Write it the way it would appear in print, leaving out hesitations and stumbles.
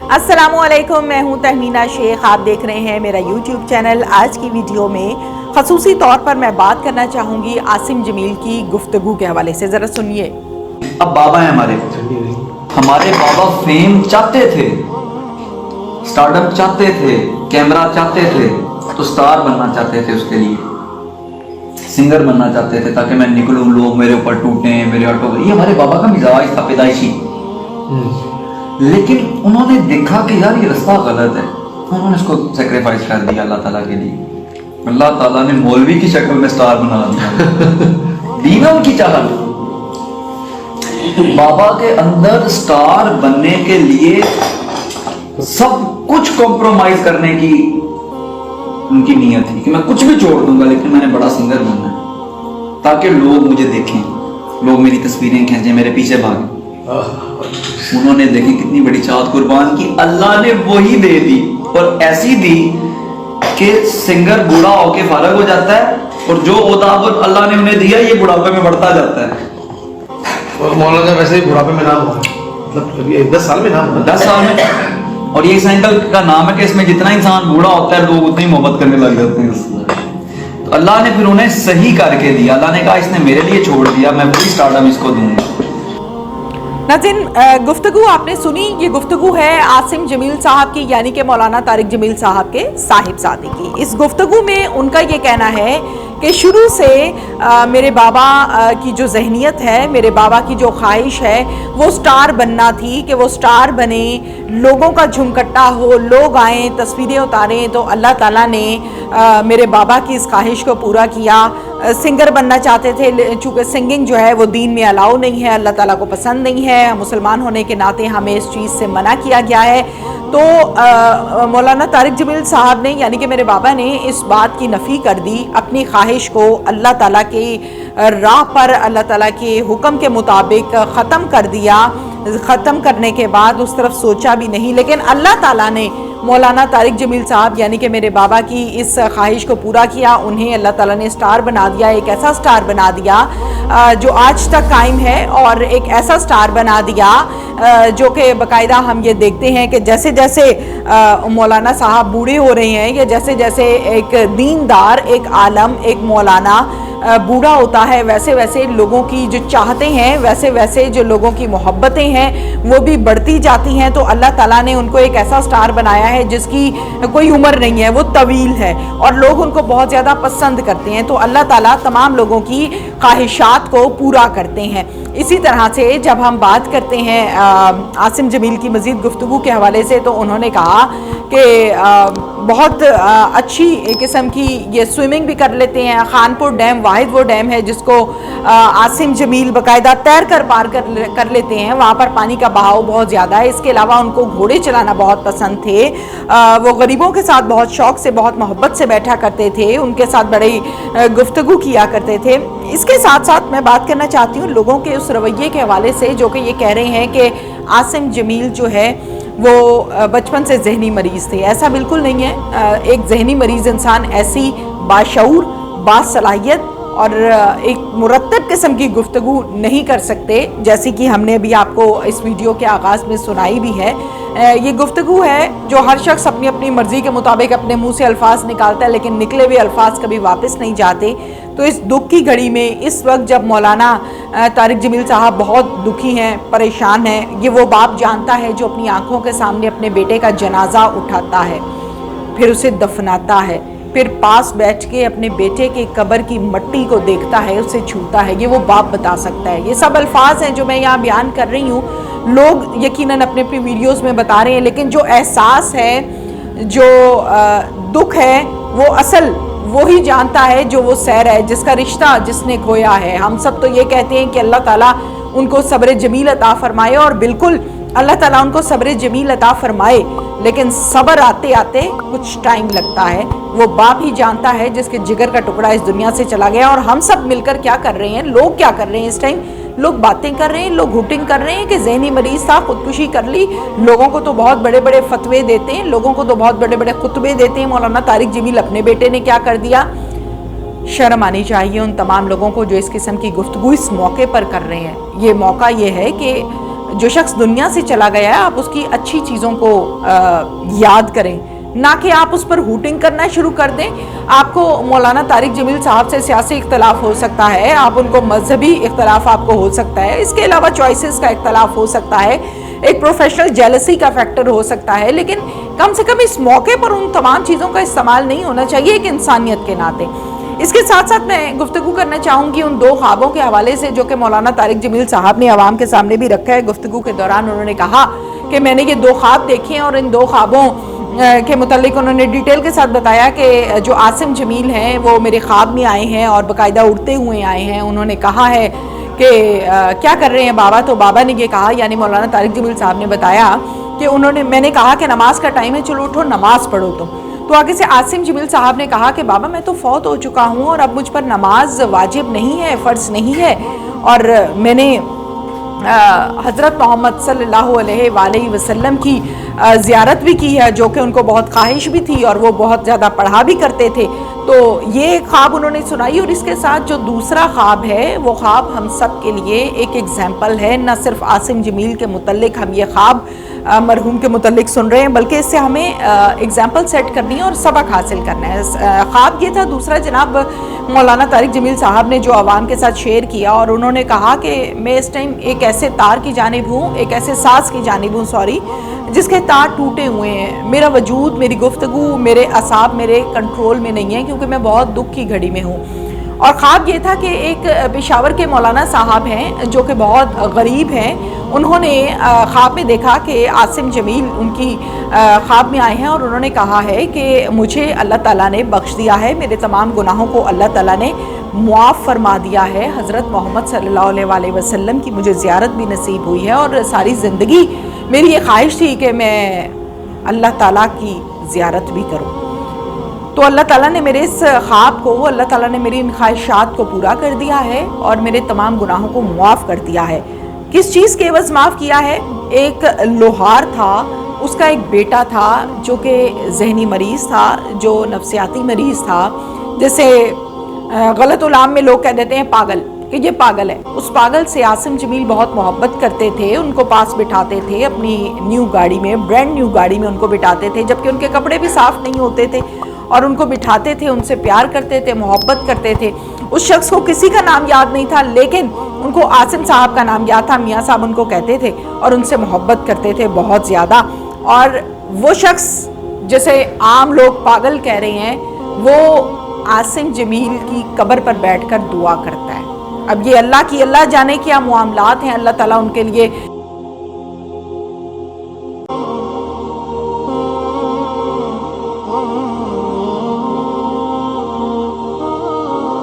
अस्सलामुअलैकुम, मैं हूं तहमीना शेख। आप देख रहे हैं मेरा यूट्यूब चैनल। आज की वीडियो में खसूसी तौर पर मैं बात करना चाहूँगी आसिम जमील की गुफ्तगू के हवाले से। ज़रा सुनिए। अब बाबा हैं हमारे बाबा फेम चाहते थे, स्टार्टअप चाहते थे, कैमरा चाहते थे, तो स्टार बनना चाहते थे, उसके लिए सिंगर बनना चाहते थे ताकि मैं निकलूं, लोग मेरे ऊपर टूटे, मेरे ऑटो। ये हमारे बाबा का मिजाज था पैदाइशी। लेकिन उन्होंने देखा कि यार ये रास्ता गलत है, उन्होंने इसको सेक्रीफाइस कर दिया अल्लाह ताला के लिए। अल्लाह ताला ने मौलवी की शक्ल में स्टार बना दिया। दीना उनकी चाहत। बाबा के अंदर स्टार बनने के लिए सब कुछ कॉम्प्रोमाइज करने की उनकी नीयत थी कि मैं कुछ भी छोड़ दूंगा, लेकिन मैंने बड़ा सिंगर बनना है ताकि लोग मुझे देखें, लोग मेरी तस्वीरें खींचें, मेरे पीछे भागें। उन्होंने देखी कितनी बड़ी चाहत कुर्बान की, अल्लाह ने वही दे दी, और ऐसी दी कि सिंगर बूढ़ा होके फारग हो जाता है, और जो ओहदा अल्लाह ने उन्हें दिया ये बुढ़ापे में बढ़ता जाता है। मौलाना वैसे ही बुढ़ापे में नाम हुआ, मतलब 10 साल में नाम हुआ, 10 साल में। और ये साइकिल का नाम है कि इसमें जितना इंसान बूढ़ा होता है लोग उतनी मोहब्बत करने लग जाते हैं। तो अल्लाह ने फिर उन्हें सही करके दिया। अल्लाह ने कहा इसने मेरे लिए छोड़ दिया, मैं वही स्टार्टअप इसको दूंगा। नाज़रीन, गुफ्तगू आपने सुनी। ये गुफ्तगू है आसिम जमील साहब की, यानी कि मौलाना तारिक जमील साहब के साहिबजादे की। इस गुफ्तगू में उनका ये कहना है कि शुरू से मेरे बाबा की जो जहनीत है, मेरे बाबा की जो ख्वाहिश है वो स्टार बनना थी, कि वो स्टार बने, लोगों का झुमकट्टा हो, लोग आएँ, तस्वीरें उतारें। तो अल्लाह ताला ने मेरे बाबा की इस ख्वाहिश को पूरा किया। सिंगर बनना चाहते थे, चूँकि सिंगिंग जो है वो दीन में अलाउ नहीं है, अल्लाह ताला को पसंद नहीं है, मुसलमान होने के नाते हमें इस चीज़ से मना किया गया है। तो मौलाना तारिक जमील साहब ने, यानी कि मेरे बाबा ने इस बात की नफ़ी कर दी, अपनी ख्वाहिश को अल्लाह ताला के राह पर, अल्लाह ताला के हुक्म के मुताबिक ख़त्म कर दिया। ख़त्म करने के बाद उस तरफ सोचा भी नहीं, लेकिन अल्लाह ताला ने मौलाना तारिक जमील साहब यानी कि मेरे बाबा की इस ख्वाहिश को पूरा किया। उन्हें अल्लाह ताला ने स्टार बना दिया, एक ऐसा स्टार बना दिया जो आज तक कायम है, और एक ऐसा स्टार बना दिया जो कि बाकायदा हम ये देखते हैं कि जैसे जैसे मौलाना साहब बूढ़े हो रहे हैं, या जैसे जैसे एक दीनदार, एक आलम, एक मौलाना बूढ़ा होता है, वैसे वैसे लोगों की जो चाहते हैं, वैसे वैसे जो लोगों की मोहब्बतें हैं वो भी बढ़ती जाती हैं। तो अल्लाह ताला ने उनको एक ऐसा स्टार बनाया है जिसकी कोई उम्र नहीं है, वो तवील है, और लोग उनको बहुत ज़्यादा पसंद करते हैं। तो अल्लाह ताला तमाम लोगों की ख्वाहिशात को पूरा करते हैं। इसी तरह से जब हम बात करते हैं आसिम जमील की मज़ीद गुफ्तगू के हवाले से, तो उन्होंने कहा कि बहुत अच्छी किस्म की ये स्विमिंग भी कर लेते हैं। खानपुर डैम वाहिद वो डैम है जिसको आसिम जमील बाकायदा तैर कर पार कर लेते हैं। वहाँ पर पानी का बहाव बहुत ज़्यादा है। इसके अलावा उनको घोड़े चलाना बहुत पसंद थे। वो गरीबों के साथ बहुत शौक़ से, बहुत मोहब्बत से बैठा करते थे, उनके साथ बड़ी गुफ्तगू किया करते थे। इसके साथ साथ मैं बात करना चाहती हूँ लोगों के उस रवैये के हवाले से जो कि ये कह रहे हैं कि आसिम जमील जो है वो बचपन से जहनी मरीज़ थे। ऐसा बिल्कुल नहीं है। एक जहनी मरीज़ इंसान ऐसी बाशऊर, बासलाहियत और एक मुरत्तब किस्म की गुफ्तगू नहीं कर सकते, जैसे कि हमने अभी आपको इस वीडियो के आगाज़ में सुनाई भी है। ये गुफ्तगू है जो हर शख्स अपनी अपनी मर्ज़ी के मुताबिक अपने मुंह से अल्फाज निकालता है, लेकिन निकले हुए अल्फाज कभी वापस नहीं जाते। तो इस दुख की घड़ी में, इस वक्त जब मौलाना तारिक जमील साहब बहुत दुखी हैं, परेशान हैं, ये वो बाप जानता है जो अपनी आंखों के सामने अपने बेटे का जनाजा उठाता है, फिर उसे दफनाता है, फिर पास बैठ के अपने बेटे के कब्र की मट्टी को देखता है, उसे छूता है। ये वो बाप बता सकता है। ये सब अल्फाज हैं जो मैं यहाँ बयान कर रही हूँ, लोग यकीनन अपने अपनी वीडियोस में बता रहे हैं, लेकिन जो एहसास है, जो दुख है, वो असल वो ही जानता है जो वो सैर है, जिसका रिश्ता जिसने खोया है। हम सब तो ये कहते हैं कि अल्लाह ताला उनको सब्र जमील अता फरमाए, और बिल्कुल अल्लाह ताला उनको सब्र जमील अता फरमाए, लेकिन सब्र आते आते कुछ टाइम लगता है। वो बाप ही जानता है जिसके जिगर का टुकड़ा इस दुनिया से चला गया। और हम सब मिलकर क्या कर रहे हैं, लोग क्या कर रहे हैं इस टाइम, लोग बातें कर रहे हैं, लोग हुटिंग कर रहे हैं कि ज़हनी मरीज़ था, खुदकुशी कर ली। लोगों को तो बहुत बड़े बड़े फतवे देते हैं, लोगों को तो बहुत बड़े बड़े खुतबे देते हैं। मौलाना तारिक जमील अपने बेटे ने क्या कर दिया, शर्म आनी चाहिए उन तमाम लोगों को जो इस किस्म की गुफ्तगू इस मौके पर कर रहे हैं। ये मौका ये है कि जो शख्स दुनिया से चला गया है आप उसकी अच्छी चीज़ों को याद करें, ना कि आप उस पर हूटिंग करना शुरू कर दें। आपको मौलाना तारिक जमील साहब से सियासी इख्तलाफ हो सकता है, आप उनको मजहबी इख्तलाफ आपको हो सकता है, इसके अलावा चॉइसेस का इख्तलाफ हो सकता है, एक प्रोफेशनल जेलसी का फैक्टर हो सकता है, लेकिन कम से कम इस मौके पर उन तमाम चीज़ों का इस्तेमाल नहीं होना चाहिए एक इंसानियत के नाते। इसके साथ साथ मैं गुफ्तगू करना चाहूँगी उन 2 ख्वाबों के हवाले से जो कि मौलाना तारिक जमील साहब ने आवाम के सामने भी रखा है। गुफ्तगू के दौरान उन्होंने कहा कि मैंने ये 2 ख्वाब देखे हैं और इन 2 ख्वाबों के मुतालिक उन्होंने डिटेल के साथ बताया कि जो आसिम जमील हैं वो मेरे ख्वाब में आए हैं और बाकायदा उड़ते हुए आए हैं। उन्होंने कहा है कि क्या कर रहे हैं बाबा, तो बाबा ने ये कहा, यानी मौलाना तारिक जमील साहब ने बताया कि मैंने कहा कि नमाज का टाइम है, चलो उठो नमाज पढ़ो तो आगे से आसिम जमील साहब ने कहा कि बाबा मैं तो फौत हो चुका हूँ और अब मुझ पर नमाज वाजिब नहीं है, फ़र्ज़ नहीं है, और मैंने हज़रत मोहम्मद सल्लल्लाहु अलैहि वसल्लम की ज़ियारत भी की है, जो कि उनको बहुत ख्वाहिश भी थी और वो बहुत ज़्यादा पढ़ा भी करते थे। तो ये ख्वाब उन्होंने सुनाई, और इसके साथ जो दूसरा ख्वाब है वो ख्वाब हम सब के लिए एक एग्जाम्पल है। न सिर्फ आसिम जमील के मुतल्लिक हम ये ख्वाब मरहूम के मुतल्लिक सुन रहे हैं, बल्कि इससे हमें एग्जाम्पल सेट करनी है और सबक हासिल करना है। ख्वाब ये था दूसरा, जनाब मौलाना तारिक जमील साहब ने जो आवाम के साथ शेयर किया, और उन्होंने कहा कि मैं इस टाइम एक ऐसे तार की जानिब हूँ, एक ऐसे साज की जानिब हूँ जिसके तार टूटे हुए हैं। मेरा वजूद, मेरी गुफ्तगू, मेरे असाब मेरे कंट्रोल में नहीं है, क्योंकि मैं बहुत दुख की घड़ी में हूँ। और ख्वाब ये था कि एक पेशावर के मौलाना साहब हैं जो कि बहुत गरीब हैं, उन्होंने ख्वाब में देखा कि आसिम जमील उनकी ख्वाब में आए हैं और उन्होंने कहा है कि मुझे अल्लाह ताला ने बख्श दिया है, मेरे तमाम गुनाहों को अल्लाह ताला ने मुआफ़ फरमा दिया है। हज़रत मोहम्मद सल्लल्लाहु अलैहि वसल्लम की मुझे ज़ियारत भी नसीब हुई है, और सारी ज़िंदगी मेरी ये ख्वाहिश थी कि मैं अल्लाह ताला की ज़ियारत भी करूँ। तो अल्लाह ताला ने मेरे इस ख्वाब को, अल्लाह ताला ने मेरी इन ख्वाहिशात को पूरा कर दिया है और मेरे तमाम गुनाहों को मुआफ़ कर दिया है। किस चीज़ के एवज़ माफ़ किया है? एक लोहार था, उसका एक बेटा था जो कि जहनी मरीज़ था, जो नफ्सियाती मरीज़ था, जैसे गलत उलाम में लोग कह देते हैं पागल, कि ये पागल है। उस पागल से आसिम जमील बहुत मोहब्बत करते थे, उनको पास बिठाते थे, अपनी न्यू गाड़ी में, ब्रांड न्यू गाड़ी में उनको बिठाते थे, जबकि उनके कपड़े भी साफ़ नहीं होते थे, और उनको बिठाते थे, उनसे प्यार करते थे, मोहब्बत करते थे। उस शख्स को किसी का नाम याद नहीं था, लेकिन उनको आसिम साहब का नाम याद था, मियाँ साहब उनको कहते थे, और उनसे मोहब्बत करते थे बहुत ज़्यादा। और वो शख्स जैसे आम लोग पागल कह रहे हैं, वो आसिम जमील की कब्र पर बैठकर दुआ करता है। अब ये अल्लाह जाने क्या मामलात हैं, अल्लाह ताला उनके लिए